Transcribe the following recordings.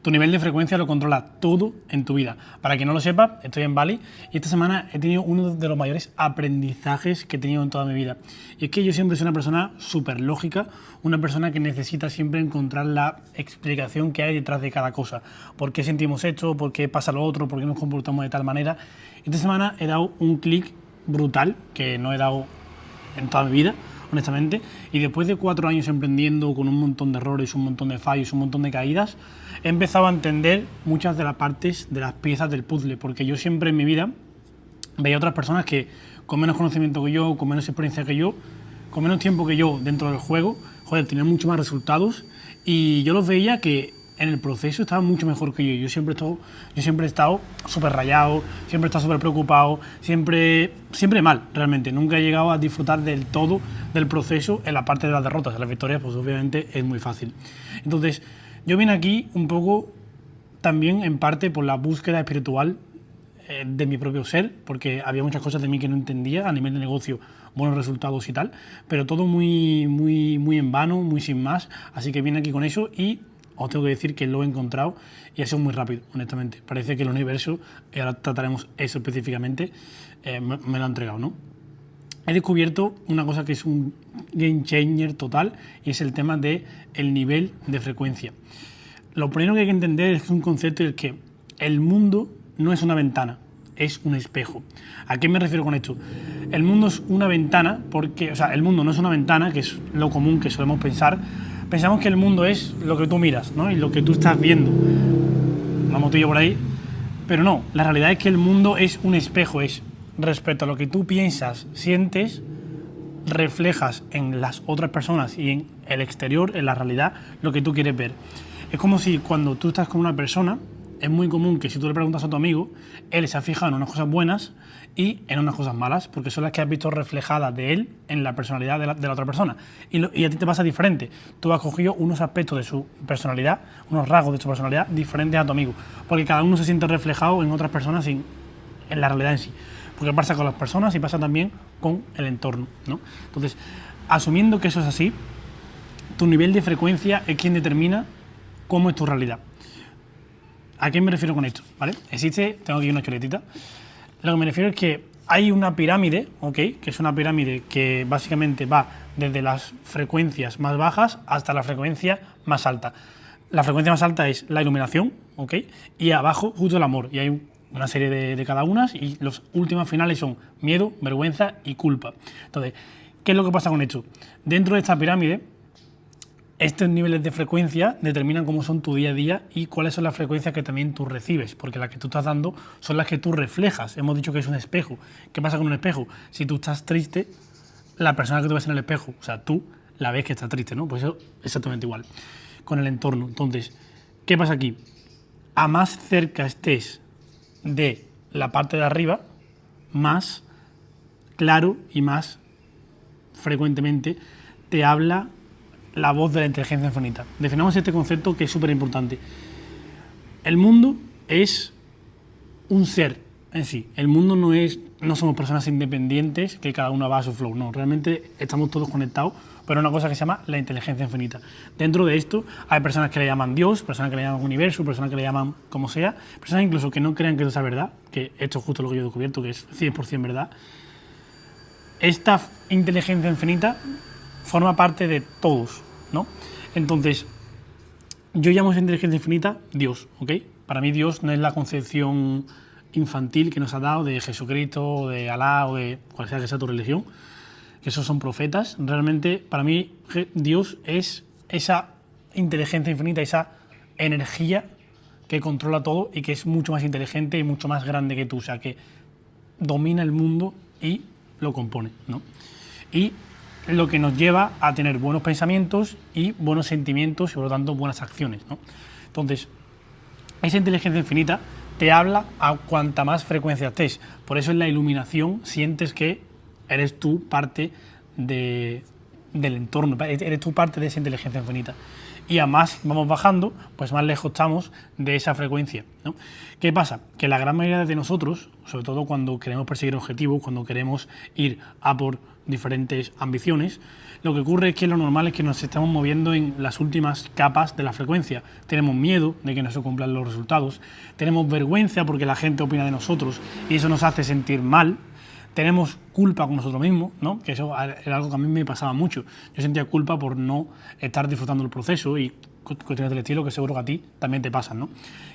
Tu nivel de frecuencia lo controla todo en tu vida. Para quien no lo sepa, estoy en Bali y esta semana he tenido uno de los mayores aprendizajes que he tenido en toda mi vida. Y es que yo siempre soy una persona súper lógica, una persona que necesita siempre encontrar la explicación que hay detrás de cada cosa. ¿Por qué sentimos esto? ¿Por qué pasa lo otro? ¿Por qué nos comportamos de tal manera? Esta semana he dado un clic brutal que no he dado en toda mi vida, honestamente, y después de 4 años emprendiendo con un montón de errores, un montón de fallos, un montón de caídas, he empezado a entender muchas de las partes de las piezas del puzzle, porque yo siempre en mi vida veía otras personas que con menos conocimiento que yo, con menos experiencia que yo, con menos tiempo que yo dentro del juego, joder, tenían mucho más resultados y yo los veía que en el proceso estaban mucho mejor que yo. Yo siempre he estado súper rayado, siempre he estado súper preocupado, siempre mal, realmente. Nunca he llegado a disfrutar del todo del proceso en la parte de las derrotas. En las victorias, pues obviamente es muy fácil. Entonces, yo vine aquí un poco también en parte por la búsqueda espiritual de mi propio ser, porque había muchas cosas de mí que no entendía a nivel de negocio, buenos resultados y tal, pero todo muy en vano, muy sin más. Así que vine aquí con eso y os tengo que decir que lo he encontrado y ha sido muy rápido, honestamente. Parece que el universo, y ahora trataremos eso específicamente, me lo ha entregado, ¿no? He descubierto una cosa que es un game changer total y es el tema del nivel de frecuencia. Lo primero que hay que entender es un concepto en el que el mundo no es una ventana, es un espejo. ¿A qué me refiero con esto? El mundo es una ventana porque, o sea, el mundo no es una ventana, que es lo común que solemos pensar. Pensamos que el mundo es lo que tú miras, ¿no? Y lo que tú estás viendo. Una motillo por ahí. Pero no, la realidad es que el mundo es un espejo, es respecto a lo que tú piensas, sientes, reflejas en las otras personas y en el exterior, en la realidad, lo que tú quieres ver. Es como si cuando tú estás con una persona, es muy común que si tú le preguntas a tu amigo, él se ha fijado en unas cosas buenas y en unas cosas malas, porque son las que has visto reflejadas de él en la personalidad de la otra persona. Y a ti te pasa diferente. Tú has cogido unos aspectos de su personalidad, unos rasgos de su personalidad diferentes a tu amigo, porque cada uno se siente reflejado en otras personas en la realidad en sí. Porque pasa con las personas y pasa también con el entorno, ¿no? Entonces, asumiendo que eso es así, tu nivel de frecuencia es quien determina cómo es tu realidad. ¿A qué me refiero con esto? ¿Vale? Tengo aquí una chuletita. Lo que me refiero es que hay una pirámide, ¿ok? Que es una pirámide que básicamente va desde las frecuencincias más bajas hasta la frecuencia más alta. La frecuencia más alta es la iluminación, ¿ok? Y abajo justo el amor. Y hay una serie de cada una y los últimos finales son miedo, vergüenza y culpa. Entonces, ¿qué es lo que pasa con esto? Dentro de esta pirámide, estos niveles de frecuencia determinan cómo son tu día a día y cuáles son las frecuencias que también tú recibes, porque las que tú estás dando son las que tú reflejas. Hemos dicho que es un espejo. ¿Qué pasa con un espejo? Si tú estás triste, la persona que tú ves en el espejo, o sea, tú la ves que está triste, ¿no? Pues eso exactamente igual con el entorno. Entonces, ¿qué pasa aquí? A más cerca estés de la parte de arriba, más claro y más frecuentemente te habla la voz de la inteligencia infinita. Definamos este concepto que es súper importante. El mundo es un ser en sí. El mundo no somos personas independientes que cada uno va a su flow. No, realmente estamos todos conectados, pero una cosa que se llama la inteligencia infinita. Dentro de esto hay personas que le llaman Dios, personas que le llaman universo, personas que le llaman como sea, personas incluso que no crean que esto sea verdad, que esto es justo lo que yo he descubierto, que es 100% verdad. Esta inteligencia infinita forma parte de todos, ¿no? Entonces, yo llamo a esa inteligencia infinita Dios, ¿ok? Para mí Dios no es la concepción infantil que nos ha dado de Jesucristo, o de Alá, o de cual sea que sea tu religión, que esos son profetas. Realmente, para mí, Dios es esa inteligencia infinita, esa energía que controla todo y que es mucho más inteligente y mucho más grande que tú, o sea, que domina el mundo y lo compone, ¿no? Y lo que nos lleva a tener buenos pensamientos y buenos sentimientos y por lo tanto buenas acciones, ¿no? Entonces, esa inteligencia infinita te habla a cuanta más frecuencia estés. Por eso en la iluminación sientes que eres tú parte del entorno, eres tú parte de esa inteligencia infinita. y a más vamos bajando, pues más lejos estamos de esa frecuencia, ¿no? ¿Qué pasa? Que la gran mayoría de nosotros, sobre todo cuando queremos perseguir objetivos, cuando queremos ir a por diferentes ambiciones, lo que ocurre es que lo normal es que nos estamos moviendo en las últimas capas de la frecuencia. Tenemos miedo de que no se cumplan los resultados, tenemos vergüenza porque la gente opina de nosotros y eso nos hace sentir mal. Tenemos culpa con nosotros mismos, ¿no? Que eso era algo que a mí me pasaba mucho. Yo sentía culpa por no estar disfrutando del proceso y cuestiones del estilo que seguro que a ti también te pasan, ¿no?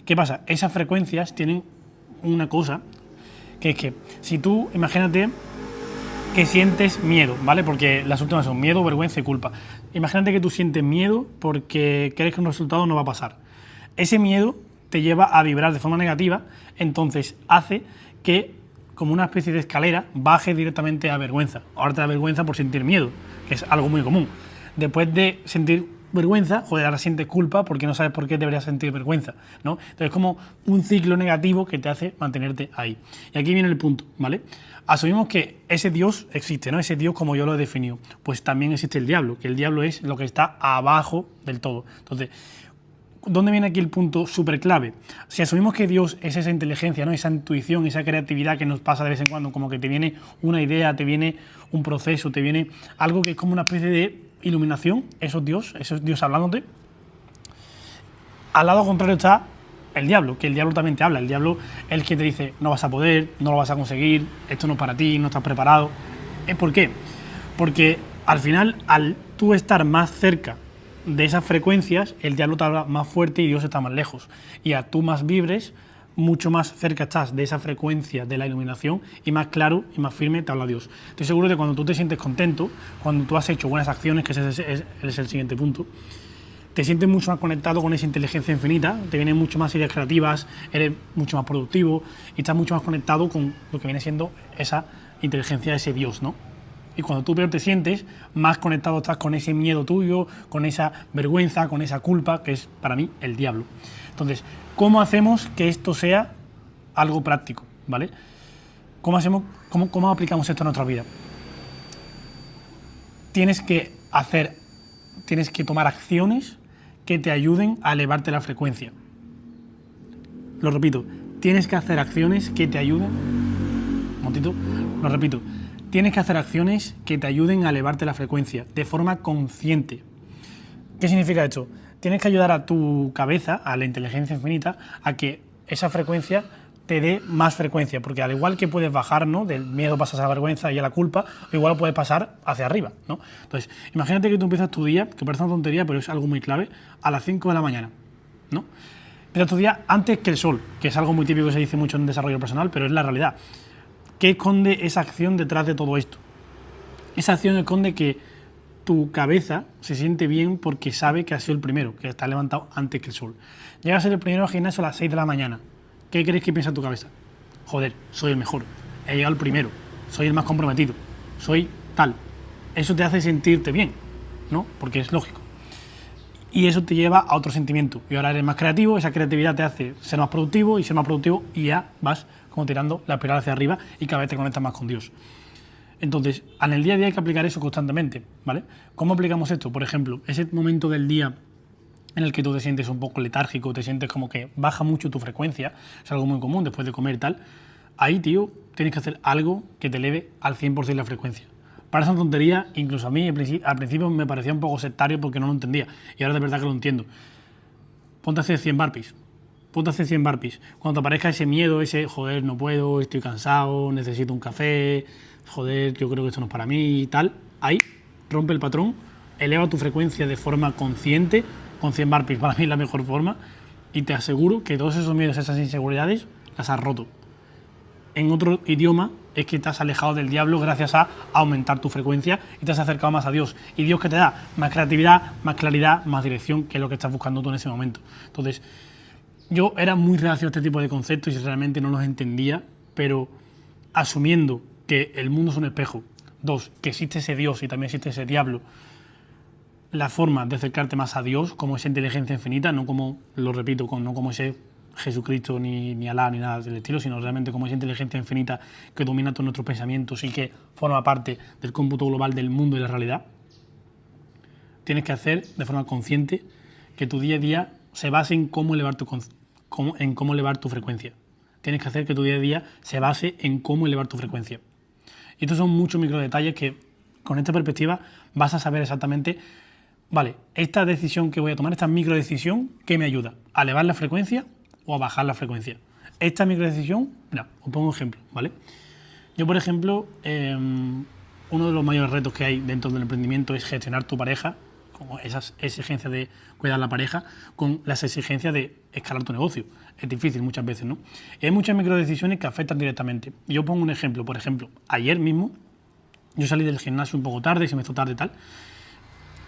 ¿Qué pasa? Esas frecuencias tienen una cosa, que es que si tú, imagínate que sientes miedo, ¿vale? Porque las últimas son miedo, vergüenza y culpa. Imagínate que tú sientes miedo porque crees que un resultado no va a pasar. Ese miedo te lleva a vibrar de forma negativa, entonces hace que, como una especie de escalera, baje directamente a vergüenza. Ahora te da vergüenza por sentir miedo, que es algo muy común. Después de sentir vergüenza, joder, ahora sientes culpa porque no sabes por qué deberías sentir vergüenza, ¿no? Entonces es como un ciclo negativo que te hace mantenerte ahí. Y aquí viene el punto, ¿vale? Asumimos que ese Dios existe, ¿no? Ese Dios como yo lo he definido. Pues también existe el diablo, que el diablo es lo que está abajo del todo. Entonces, ¿dónde viene aquí el punto súper clave? Si asumimos que Dios es esa inteligencia, ¿no? Esa intuición, esa creatividad que nos pasa de vez en cuando, como que te viene una idea, te viene un proceso, te viene algo que es como una especie de iluminación, eso es Dios hablándote. Al lado contrario está el diablo, que el diablo también te habla. El diablo es el que te dice, no vas a poder, no lo vas a conseguir, esto no es para ti, no estás preparado. ¿Por qué? Porque al final, al tú estar más cerca de esas frecuencias, el diablo te habla más fuerte y Dios está más lejos. Y a tú más vibres, mucho más cerca estás de esa frecuencia de la iluminación y más claro y más firme te habla Dios. Estoy seguro de que cuando tú te sientes contento, cuando tú has hecho buenas acciones, que ese es el siguiente punto, te sientes mucho más conectado con esa inteligencia infinita, te vienen mucho más ideas creativas, eres mucho más productivo y estás mucho más conectado con lo que viene siendo esa inteligencia, ese Dios, ¿no? Y cuando tú peor te sientes, más conectado estás con ese miedo tuyo, con esa vergüenza, con esa culpa, que es para mí el diablo. Entonces, ¿cómo hacemos que esto sea algo práctico? ¿Vale? ¿Cómo aplicamos esto a nuestra vida? Tienes que tomar acciones que te ayuden a elevarte la frecuencia. Lo repito, tienes que hacer acciones que te ayuden. Un momentito, lo repito. Tienes que hacer acciones que te ayuden a elevarte la frecuencia de forma consciente. ¿Qué significa esto? Tienes que ayudar a tu cabeza, a la inteligencia infinita, a que esa frecuencia te dé más frecuencia, porque al igual que puedes bajar, ¿no? Del miedo pasas a la vergüenza y a la culpa, o igual puedes pasar hacia arriba, ¿no? Entonces, imagínate que tú empiezas tu día, que parece una tontería, pero es algo muy clave, a las 5 de la mañana, ¿no? Empiezas tu día antes que el sol, que es algo muy típico que se dice mucho en desarrollo personal, pero es la realidad. ¿Qué esconde esa acción detrás de todo esto? Esa acción esconde que tu cabeza se siente bien porque sabe que ha sido el primero, que está levantado antes que el sol. Llega a ser el primero al gimnasio a las 6 de la mañana. ¿Qué crees que piensa tu cabeza? Joder, soy el mejor, he llegado el primero, soy el más comprometido, soy tal. Eso te hace sentirte bien, ¿no? Porque es lógico. Y eso te lleva a otro sentimiento. Y ahora eres más creativo, esa creatividad te hace ser más productivo y ser más productivo y ya vas como tirando la espiral hacia arriba y cada vez te conectas más con Dios. Entonces, en el día a día hay que aplicar eso constantemente, ¿vale? ¿Cómo aplicamos esto? Por ejemplo, ese momento del día en el que tú te sientes un poco letárgico, te sientes como que baja mucho tu frecuencia, es algo muy común después de comer y tal, ahí, tío, tienes que hacer algo que te eleve al 100% la frecuencia. Parece una tontería, incluso a mí al principio me parecía un poco sectario porque no lo entendía, y ahora de verdad que lo entiendo. Ponte a hacer 100 burpees. Ponte a hacer 100 burpees. Cuando te aparezca ese miedo, ese, joder, no puedo, estoy cansado, necesito un café, joder, yo creo que esto no es para mí y tal, ahí, rompe el patrón, eleva tu frecuencia de forma consciente, con 100 burpees para mí es la mejor forma, y te aseguro que todos esos miedos, esas inseguridades, las has roto. En otro idioma es que te has alejado del diablo gracias a aumentar tu frecuencia y te has acercado más a Dios. Y Dios que te da más creatividad, más claridad, más dirección, que es lo que estás buscando tú en ese momento. Entonces, yo era muy reacio a este tipo de conceptos y realmente no los entendía, pero asumiendo que el mundo es un espejo, dos, que existe ese Dios y también existe ese diablo, la forma de acercarte más a Dios como esa inteligencia infinita, no como, lo repito, no como ese Jesucristo ni Alá ni nada del estilo, sino realmente como esa inteligencia infinita que domina todos nuestros pensamientos y que forma parte del cómputo global del mundo y la realidad, tienes que hacer de forma consciente que tu día a día se base en cómo elevar cómo elevar tu frecuencia. Tienes que hacer que tu día a día se base en cómo elevar tu frecuencia. Y estos son muchos micro detalles que con esta perspectiva vas a saber exactamente, vale, esta decisión que voy a tomar, esta micro decisión, ¿qué me ayuda? ¿A elevar la frecuencia o a bajar la frecuencia? Esta micro decisión, mira, os pongo un ejemplo, ¿vale? Yo, por ejemplo, uno de los mayores retos que hay dentro del emprendimiento es gestionar tu pareja, con esas exigencias de cuidar la pareja, con las exigencias de escalar tu negocio. Es difícil muchas veces, ¿no? Y hay muchas microdecisiones que afectan directamente. Yo pongo un ejemplo, por ejemplo, ayer mismo, yo salí del gimnasio un poco tarde, se me hizo tarde y tal.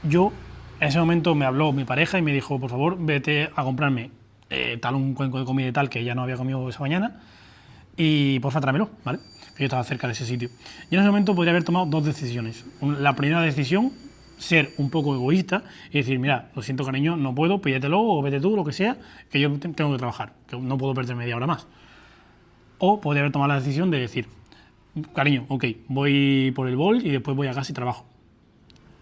Yo, en ese momento me habló mi pareja y me dijo, por favor, vete a comprarme un cuenco de comida y tal, que ella no había comido esa mañana, y porfa tráemelo, ¿vale? Que yo estaba cerca de ese sitio. Y en ese momento podría haber tomado dos decisiones. La primera decisión, ser un poco egoísta y decir, mira, lo siento cariño, no puedo, pídetelo o vete tú, lo que sea, que yo tengo que trabajar, que no puedo perder media hora más. O podría haber tomado la decisión de decir, cariño, ok, voy por el bol y después voy a casa y trabajo.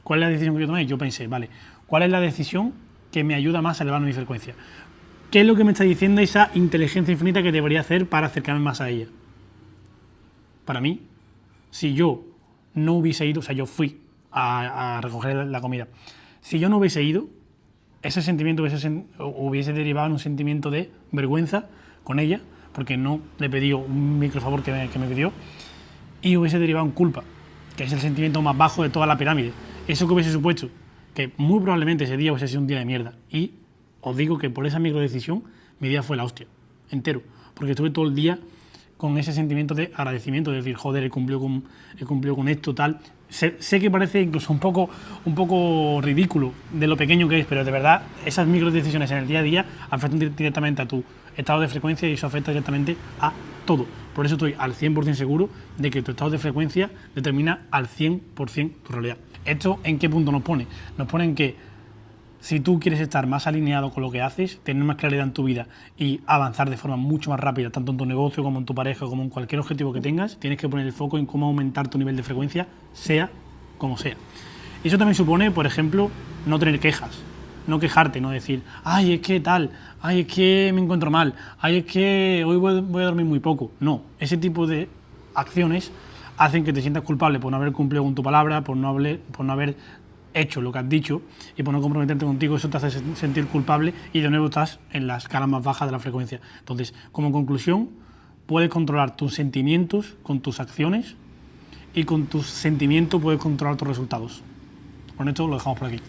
¿Cuál es la decisión que yo tomé? Yo pensé, vale, ¿cuál es la decisión que me ayuda más a elevar mi frecuencia? ¿Qué es lo que me está diciendo esa inteligencia infinita que debería hacer para acercarme más a ella? Para mí, si yo no hubiese ido, o sea, yo fui a recoger la comida, si yo no hubiese ido, ese sentimiento hubiese derivado en un sentimiento de vergüenza con ella, porque no le pedí un microfavor que me pidió, y hubiese derivado en culpa, que es el sentimiento más bajo de toda la pirámide. Eso que hubiese supuesto que muy probablemente ese día hubiese sido un día de mierda. Y os digo que por esa microdecisión mi día fue la hostia, entero, porque estuve todo el día con ese sentimiento de agradecimiento, de decir, joder, he cumplido con esto, tal. Sé que parece incluso un poco ridículo de lo pequeño que es, pero de verdad esas microdecisiones en el día a día afectan directamente a tu estado de frecuencia y eso afecta directamente a todo. Por eso estoy al 100% seguro de que tu estado de frecuencia determina al 100% tu realidad. ¿Esto en qué punto nos pone? Nos pone en que si tú quieres estar más alineado con lo que haces, tener más claridad en tu vida y avanzar de forma mucho más rápida, tanto en tu negocio como en tu pareja, como en cualquier objetivo que tengas, tienes que poner el foco en cómo aumentar tu nivel de frecuencia, sea como sea. Y eso también supone, por ejemplo, no tener quejas, no quejarte, no decir, ay, es que tal, ay, es que me encuentro mal, ay, es que hoy voy a dormir muy poco. No, ese tipo de acciones hacen que te sientas culpable por no haber cumplido con tu palabra, por no haber hecho lo que has dicho y por no comprometerte contigo. Eso te hace sentir culpable y de nuevo estás en la escala más baja de la frecuencia. Entonces, como conclusión, puedes controlar tus sentimientos con tus acciones y con tus sentimientos puedes controlar tus resultados. Con esto lo dejamos por aquí.